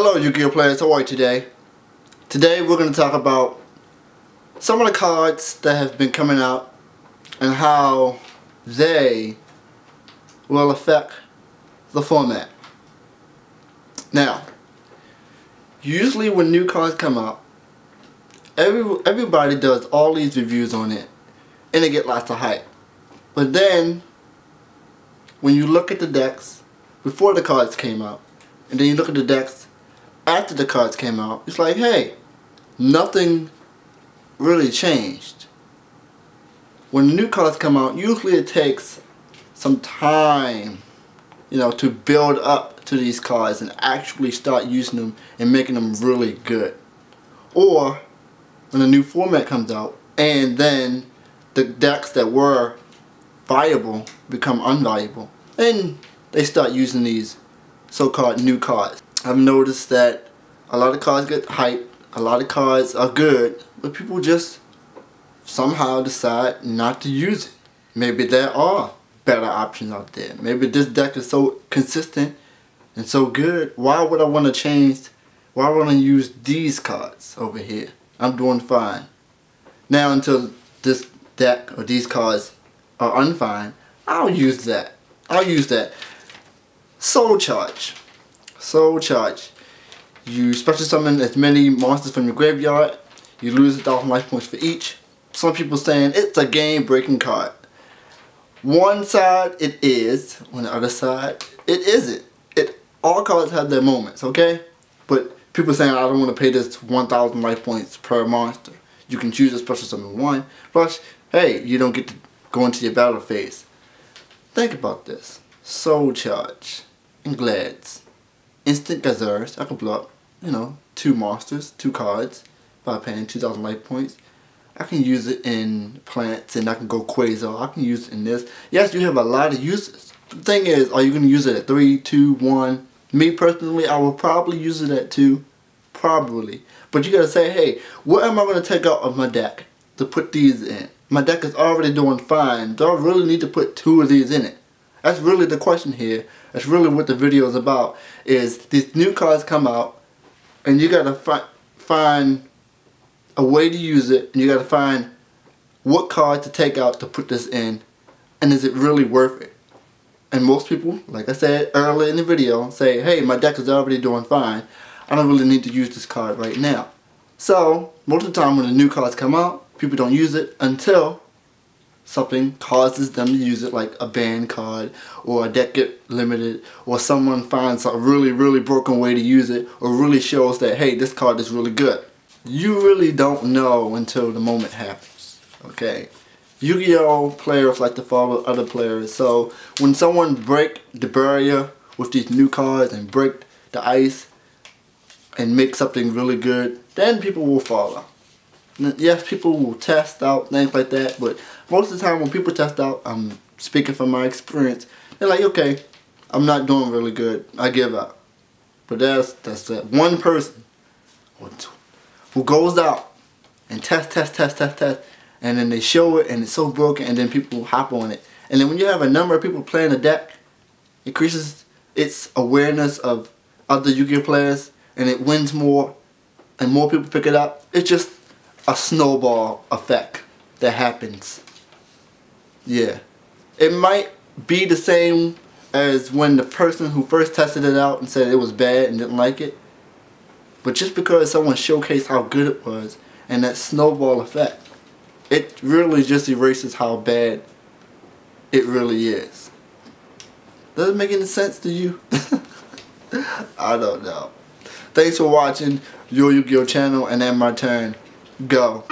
Hello Yu-Gi-Oh players, how are you today? Today we're going to talk about some of the cards that have been coming out and how they will affect the format. Now, usually when new cards come out, everybody does all these reviews on it and they get lots of hype. But then, when you look at the decks before the cards came out, and then you look at the decks after the cards came out, it's like, hey, nothing really changed. When the new cards come out, usually it takes some time, to build up to these cards and actually start using them and making them really good. Or when a new format comes out and then the decks that were viable become unviable and they start using these so-called new cards. I've noticed that a lot of cards get hyped, a lot of cards are good, but people just somehow decide not to use it. Maybe there are better options out there. Maybe this deck is so consistent and so good, why would I want to change? Why would I use these cards over here? I'm doing fine. Now until this deck or these cards are unfine, I'll use that. I'll use that. Soul Charge. Soul Charge. You special summon as many monsters from your graveyard. You lose 1,000 life points for each. Some people saying it's a game breaking card. One side it is, on the other side it isn't. All cards have their moments, okay? But people saying I don't want to pay this 1,000 life points per monster. You can choose a special summon one. Plus, hey, you don't get to go into your battle phase. Think about this. Soul Charge and Glads. Instant Gazers. I can blow up, 2 monsters, 2 cards by paying 2,000 life points. I can use it in plants and I can go Quasar. I can use it in this. Yes, you have a lot of uses. The thing is, are you going to use it at 3, 2, 1? Me personally, I will probably use it at 2. Probably. But you got to say, hey, what am I going to take out of my deck to put these in? My deck is already doing fine. Do I really need to put 2 of these in it? That's really the question here. That's really what the video is about. Is these new cards come out and you got to find a way to use it, and you got to find what card to take out to put this in, and is it really worth it? And most people, like I said earlier in the video, say, hey, my deck is already doing fine. I don't really need to use this card right now. So, most of the time when the new cards come out, people don't use it until something causes them to use it, like a ban card, or a deck get limited, or someone finds a really broken way to use it, or really shows that, hey, this card is really good. You really don't know until the moment happens, okay? Yu-Gi-Oh players like to follow other players, so when someone break the barrier with these new cards and break the ice and make something really good, then people will follow. Yes, people will test out things like that, but most of the time when people test out, I'm speaking from my experience, they're like, okay, I'm not doing really good, I give up. But that's that one person who goes out and test, and then they show it and it's so broken, and then people hop on it. And then when you have a number of people playing the deck, it increases its awareness of other Yu-Gi-Oh players, and it wins more, and more people pick it up. It's just a snowball effect that happens. Yeah. It might be the same as when the person who first tested it out and said it was bad and didn't like it. But just because someone showcased how good it was, and that snowball effect, it really just erases how bad it really is. Does it make any sense to you? I don't know. Thanks for watching your Yu-Gi-Oh channel, and then my turn. Go.